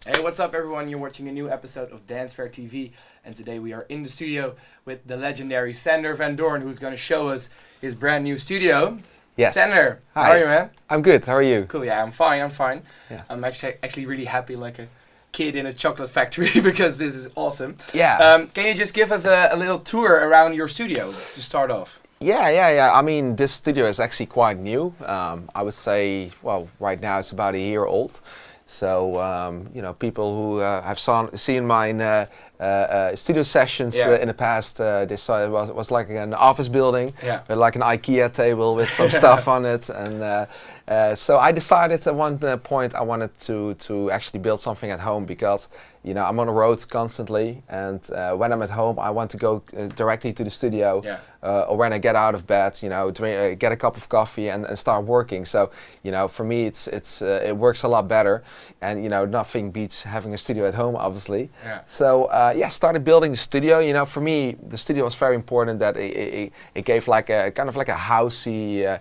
Hey, what's up, everyone? You're watching a new episode of Dance Fair TV, and today we are in the studio with the legendary Sander Van Doorn, who's going to show us his brand new studio. Yes. Sander, Hi. how are you, man? I'm good. How are you? Cool. Yeah, I'm fine. Yeah. I'm actually really happy, like a kid in a chocolate factory, because this is awesome. Yeah. Can you just give us a little tour around your studio to start off? Yeah. I mean, this studio is actually quite new. I would say, well, right now it's about a year old. So, people who have seen my studio sessions in the past, they saw it was like an office building, with like an IKEA table with some stuff on it. And so I decided at one point I wanted to actually build something at home because, I'm on the road constantly. And when I'm at home, I want to go directly to the studio. Or when I get out of bed, get a cup of coffee and start working. So, for me, it works a lot better. And, nothing beats having a studio at home, obviously. So, started building the studio. For me, the studio was very important that it gave like a kind of like a housey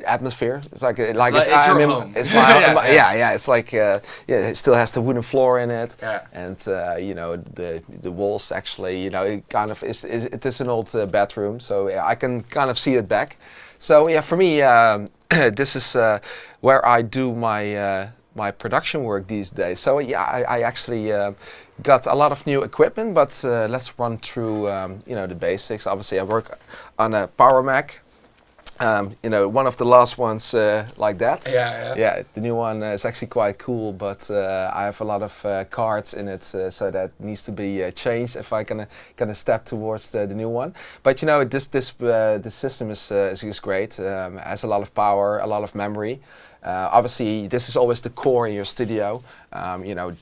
atmosphere. It's like it's your home. It's my yeah. It's like it still has the wooden floor in it, and the walls actually it kind of it is an old bedroom, so I can kind of see it back. So for me, this is where I do my production work these days. So I actually got a lot of new equipment, but let's run through the basics. Obviously, I work on a Power Mac. One of the last ones like that. Yeah, the new one is actually quite cool, but I have a lot of cards in it, so that needs to be changed if I gonna step towards the new one. But this system is great. Has a lot of power, a lot of memory. Obviously, this is always the core in your studio.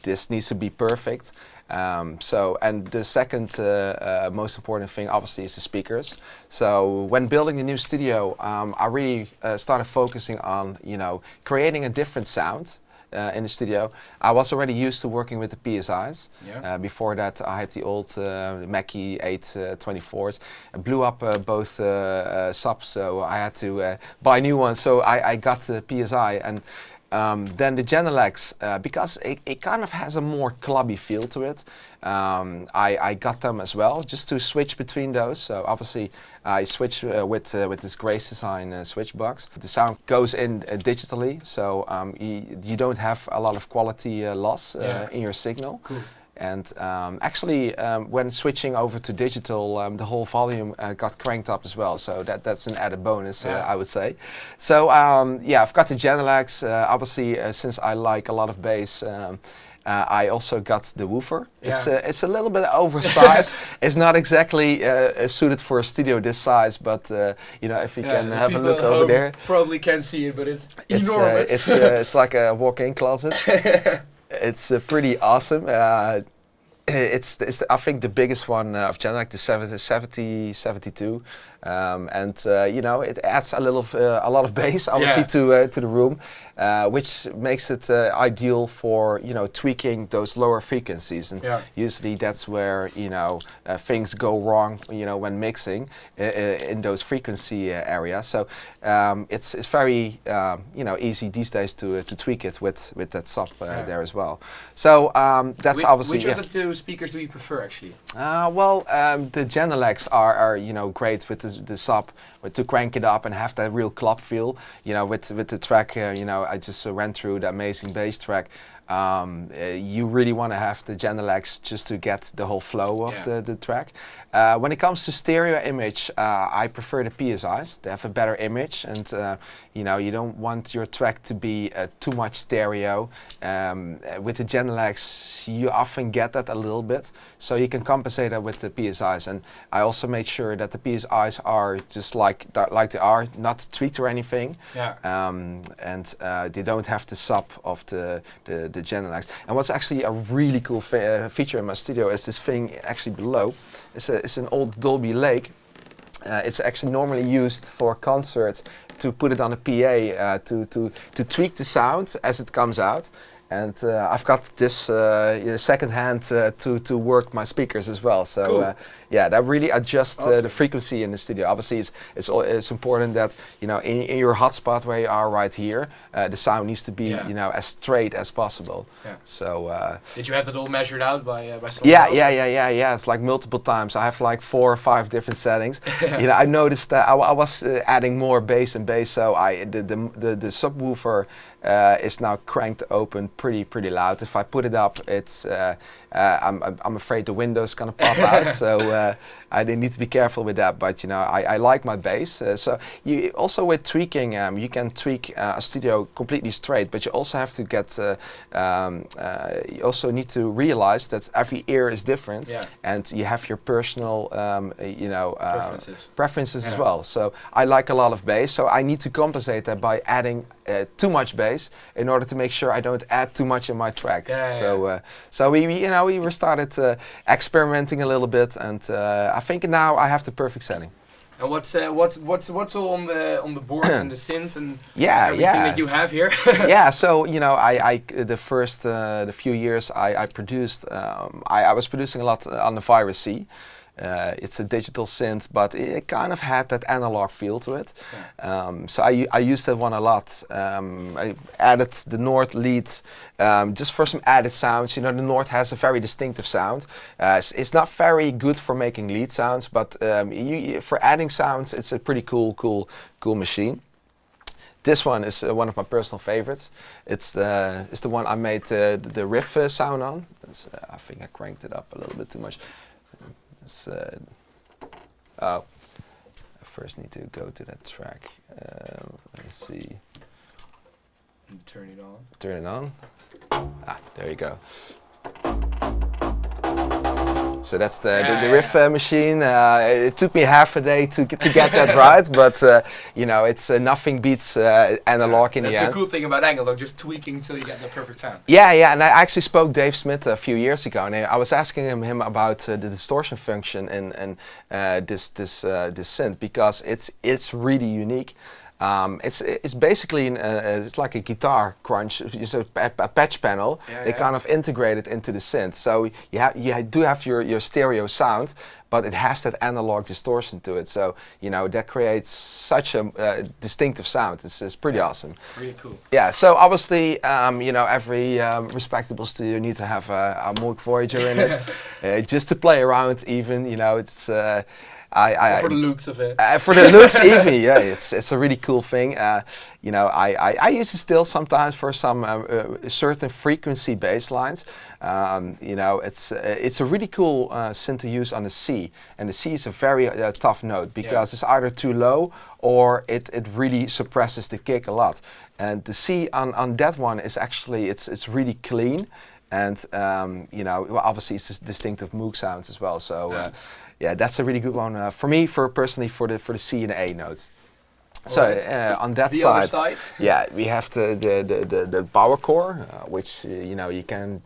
This needs to be perfect. And the second most important thing, obviously, is the speakers. So when building a new studio, I really started focusing on, creating a different sound in the studio. I was already used to working with the PSIs. Before that, I had the old Mackie 824s. I blew up both subs, so I had to buy new ones. So I got the PSI and. Then the Genelecs, because it kind of has a more clubby feel to it, I got them as well, just to switch between those. So obviously I switch with this Grace Design switch box. The sound goes in digitally, so you don't have a lot of quality loss in your signal. Cool. And actually, when switching over to digital, the whole volume got cranked up as well. So that's an added bonus, I would say. So I've got the Genelecs. Obviously, since I like a lot of bass, I also got the woofer. It's a little bit oversized. It's not exactly suited for a studio this size, but if you can have a look over there, probably can't see it, but it's enormous. It's like a walk-in closet. It's pretty awesome. It's I think the biggest one of Genelec, the 7072, and it adds a lot of bass obviously to the room, which makes it ideal for tweaking those lower frequencies, and usually that's where things go wrong when mixing in those frequency areas. So it's very easy these days to tweak it with that sub there as well. So that's obviously. Which of the two speakers do you prefer, actually? The Genelecs are great with the sub, to crank it up and have that real club feel. With the track, I just ran through the amazing bass track. You really want to have the Genelecs just to get the whole flow of the track. When it comes to stereo image, I prefer the PSIs. They have a better image, and you don't want your track to be too much stereo. With the Genelecs, you often get that a little bit, so you can compensate that with the PSIs. And I also make sure that the PSIs are just like they are, not tweaked or anything. And they don't have the sub of the Genelecs. And what's actually a really cool feature in my studio is this thing actually below. It's an old Dolby Lake. It's actually normally used for concerts to put it on a PA to tweak the sound as it comes out. And I've got this second hand to work my speakers as well. So cool. Yeah, that really adjusts Awesome. the frequency in the studio. Obviously, it's important that, you know, in your hotspot where you are right here, the sound needs to be, you know, as straight as possible. Yeah. So. Did you have that all measured out by someone Yeah, else? yeah. It's like multiple times. I have like 4 or 5 different settings. You know, I noticed that I was adding more bass and bass, so the subwoofer is now cranked open pretty loud. If I put it up, it's I'm afraid the window's gonna pop out. So I need to be careful with that. But you know, I like my bass. So you also with tweaking, you can tweak a studio completely straight, but you also have to get. You also need to realize that every ear is different, and you have your personal, you know, preferences as well. So I like a lot of bass, so I need to compensate that by adding too much bass in order to make sure I don't add too much in my track. So we you know, we started experimenting a little bit, and I think now I have the perfect setting. And what's all on the boards and the synths and everything that you have here? Yeah, so you know, the first the few years I produced, I was producing a lot on the Virus C. It's a digital synth, but it kind of had that analog feel to it. So I used that one a lot. I added the Nord lead just for some added sounds. You know, the Nord has a very distinctive sound. It's not very good for making lead sounds, but for adding sounds, it's a pretty cool machine. This one is one of my personal favorites. It's the one I made the riff sound on. I think I cranked it up a little bit too much. I first need to go to that track. Let's see. Turn it on. Turn it on. Ah, there you go. So that's the riff machine. It took me half a day to get that right, but you know, it's nothing beats analog in the end. That's the cool thing about analog, just tweaking until you get the perfect sound. Yeah, and I actually spoke Dave Smith a few years ago, and I was asking him about the distortion function in this synth, because it's really unique. It's basically it's like a guitar crunch, just a patch panel. They kind of integrate it into the synth, so you do have your stereo sound, but it has that analog distortion to it. So you know, that creates such a distinctive sound. It's pretty awesome. Really cool. Yeah. So obviously, you know, every respectable studio needs to have a Moog Voyager in it, just to play around. Even, you know, it's. For the looks of it. For the looks, even, yeah, it's a really cool thing. You know, I use it still sometimes for some certain frequency bass lines. You know, it's a really cool synth to use on the C, and the C is a very tough note because it's either too low or it really suppresses the kick a lot. And the C on that one is actually it's really clean, and you know, well, obviously it's distinctive Moog sounds as well. So. Yeah, that's a really good one for me, personally for the C and A notes. So on that side, yeah, we have the power core, which you know, you can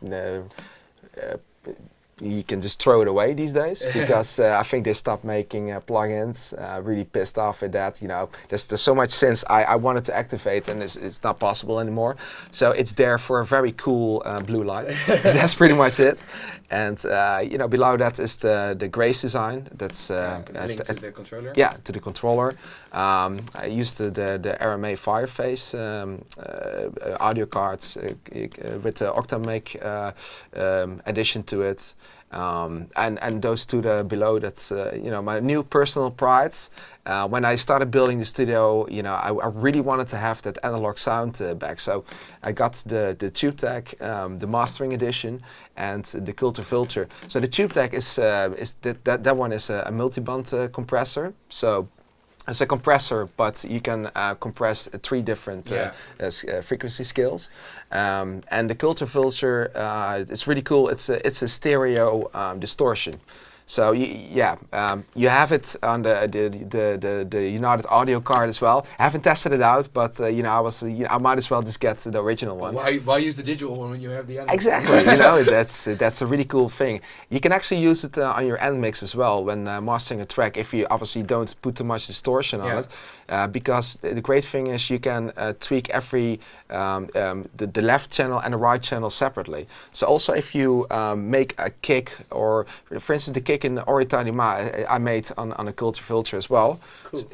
just throw it away these days, because I think they stopped making plugins. Really pissed off at that. You know, there's so much synths I wanted to activate, and it's not possible anymore. So it's there for a very cool blue light. That's pretty much it. And you know, below that is the Grace design. That's linked to the controller. Yeah, to the controller. I used the RMA Fireface audio cards with the Octamake addition to it. And those two below, that's you know, my new personal prides. When I started building the studio, you know, I really wanted to have that analog sound back. So I got the TubeTech, the Mastering Edition, and the Culture Vulture. So the TubeTech is that one is a multi-band compressor. So it's a compressor, but you can compress 3 different frequency scales. And the Culture Vulture, it's really cool. It's a stereo distortion. So you have it on the United Audio card as well. I haven't tested it out, but you know, I might as well just get the original one. Why use the digital one when you have the analog? Exactly. You know, that's a really cool thing. You can actually use it on your end mix as well when mastering a track, if you obviously don't put too much distortion on it. Because the great thing is you can tweak every the left channel and the right channel separately. So also if you make a kick, or for instance the kick an Oritanima I made on a Culture Vulture as well. Cool. So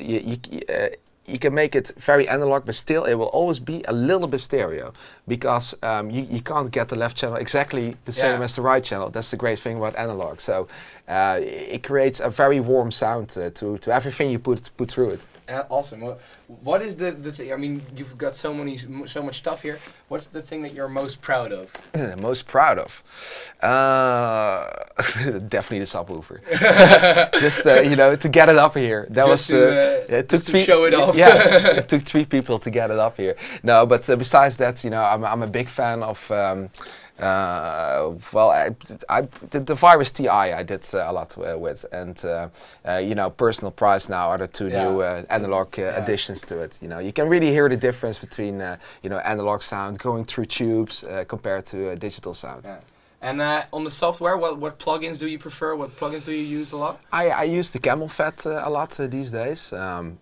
you can make it very analog, but still it will always be a little bit stereo, because you can't get the left channel exactly the same as the right channel. That's the great thing about analog. So it creates a very warm sound to everything you put through it. Awesome. Well, what is the thing? I mean, you've got so much stuff here. What's the thing that you're most proud of? Most proud of? Definitely the subwoofer. Just to get it up here. That just was it took to show it off. Yeah, it took 3 people to get it up here. No, but besides that, I'm a big fan of. The Virus TI I did a lot with, and Personal Prize now are the 2 new analog additions to it. You can really hear the difference between analog sound going through tubes compared to digital sound. Yeah. And on the software, what plugins do you prefer? What plugins do you use a lot? I use the Camel Fat a lot these days.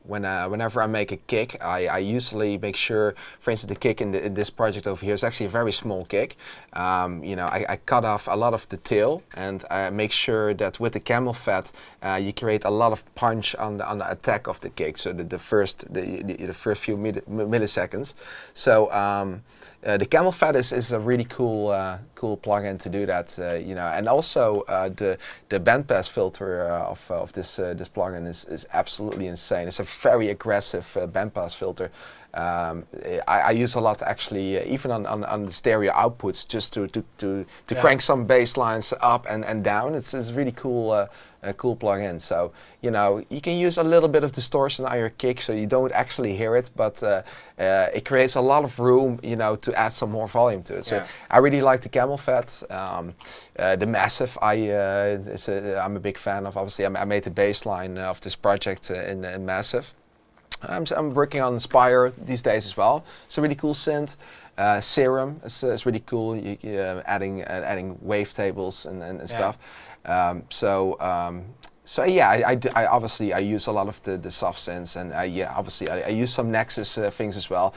Whenever I make a kick, I usually make sure, for instance, the kick in this project over here is actually a very small kick. I cut off a lot of the tail, and I make sure that with the Camel Fat you create a lot of punch on the attack of the kick. So the first few milliseconds. So the Camel Fat is a really cool plugin to do that, and also the bandpass filter of this plugin is absolutely insane. It's a very aggressive bandpass filter. I use a lot actually, even on the stereo outputs, just to crank some bass lines up and down. It's really cool. A cool plugin. So you can use a little bit of distortion on your kick, so you don't actually hear it, but it creates a lot of room, to add some more volume to it. So I really like the Camel Fat. The Massive, I'm a big fan of. Obviously, I made the bass line of this project in Massive. I'm working on Spire these days as well. It's a really cool synth. Serum is really cool. Adding wavetables and stuff. I obviously use a lot of the soft synths, and obviously I use some Nexus things as well.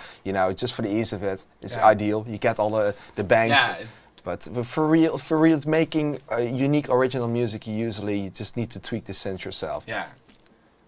Just for the ease of it, it's ideal. You get all the bangs. Yeah. But for real making unique original music, you just need to tweak the synth yourself. Yeah.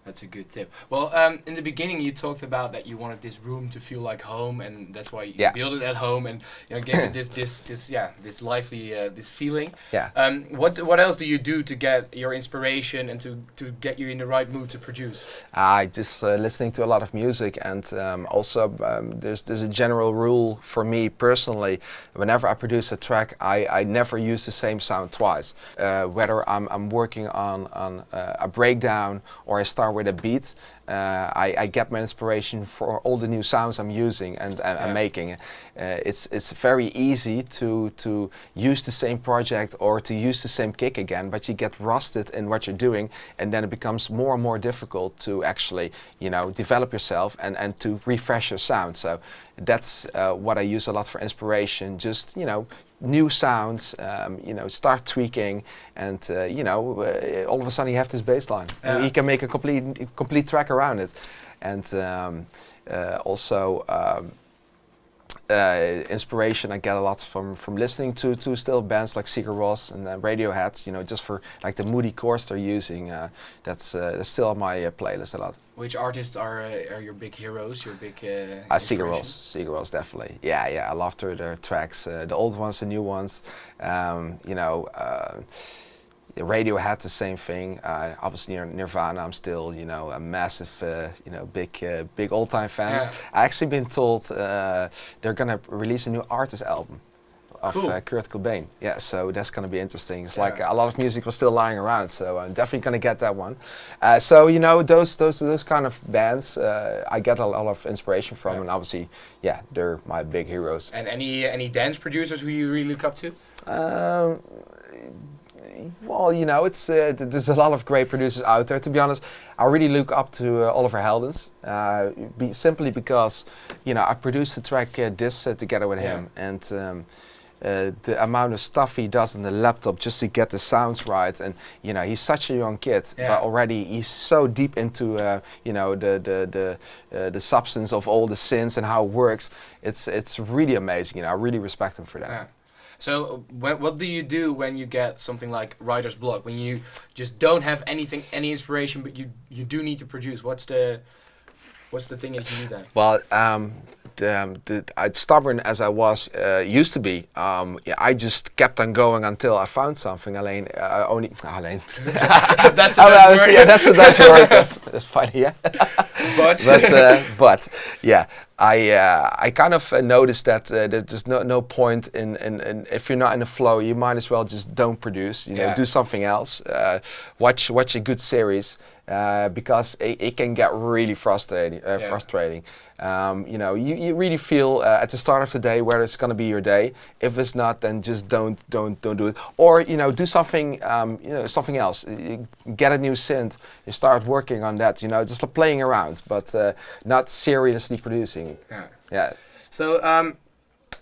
That's a good tip. Well, in the beginning you talked about that you wanted this room to feel like home, and that's why you built it at home, and gave it this lively this feeling. Yeah. What else do you do to get your inspiration and to get you in the right mood to produce? I just listening to a lot of music, and also there's a general rule for me personally. Whenever I produce a track, I never use the same sound twice. Whether I'm working on a breakdown or I start with a beat, I get my inspiration for all the new sounds I'm using and making. It's very easy to use the same project or to use the same kick again, but you get rusted in what you're doing, and then it becomes more and more difficult to actually develop yourself and to refresh your sound. So that's what I use a lot for inspiration. Just new sounds, start tweaking, and all of a sudden you have this bass line. You can make a complete track around it, and also inspiration I get a lot from listening to still bands like Sigur Rós and Radiohead. Just for like the moody chords they're using. That's still on my playlist a lot. Which artists are your big heroes? Your big Sigur Rós definitely. Yeah, I love their tracks, the old ones, the new ones. Radiohead, the same thing. Obviously Nirvana, I'm still a massive big all-time fan. Yeah. I actually been told they're gonna release a new artist album of Kurt Cobain. Yeah, so that's gonna be interesting. It's like a lot of music was still lying around, so I'm definitely gonna get that one. Those kind of bands I get a lot of inspiration from, and obviously they're my big heroes. And any dance producers who you really look up to? Well, it's there's a lot of great producers out there. To be honest, I really look up to Oliver Heldens, simply because I produced the track This together with him, and the amount of stuff he does on the laptop just to get the sounds right, and he's such a young kid, but already he's so deep into the substance of all the synths and how it works. It's really amazing. I really respect him for that. Yeah. So what do you do when you get something like writer's block? When you just don't have any inspiration, but you do need to produce? What's the thing that you do then? Well, stubborn as I was used to be, I just kept on going until I found something. Alleen. That's a Dutch word. Yeah, that's a Dutch word. That's funny, yeah. But yeah, I kind of noticed that there's no point in if you're not in the flow, you might as well just don't produce. You know, do something else. Watch a good series. Because it can get really frustrating. You know, you really feel at the start of the day where it's going to be your day. If it's not, then just don't do it. Or you know, do something something else. You get a new synth. You start working on that. You know, just playing around, but not seriously producing. Yeah. So.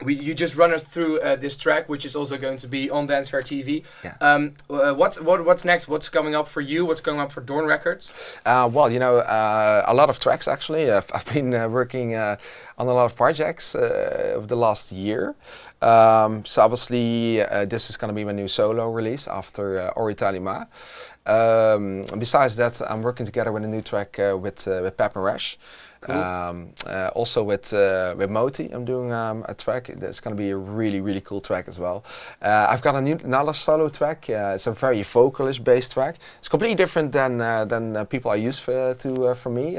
You just run us through this track, which is also going to be on Dancefair TV. Yeah. What's next? What's coming up for you? What's coming up for Doorn Records? Well, you know, a lot of tracks actually. I've been working on a lot of projects over the last year. So obviously, this is going to be my new solo release after Ori Talima. Besides that, I'm working together with a new track with Pep and Rash. Cool. Also with Moti, I'm doing a track. That's going to be a really cool track as well. I've got another solo track. It's a very vocalist based track. It's completely different than people are used from me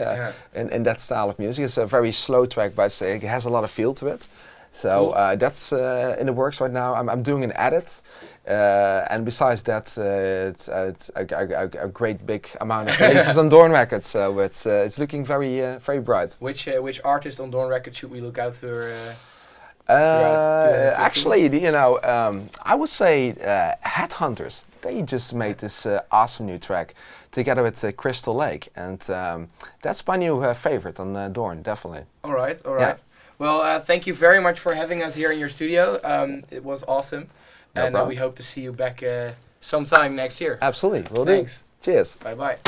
in that style of music. It's a very slow track, but it has a lot of feel to it. So cool. That's in the works right now. I'm doing an edit. And besides that, it's a great big amount of releases on Doorn Records, so it's looking very bright. Which artist on Doorn Records should we look out for? Actually, you know, I would say Headhunters. They just made this awesome new track together with Crystal Lake, and that's my new favorite on Doorn, definitely. All right. Yeah. Well, thank you very much for having us here in your studio. It was awesome. No problem. We hope to see you back sometime next year. Absolutely. Will do. Thanks. Cheers. Bye-bye.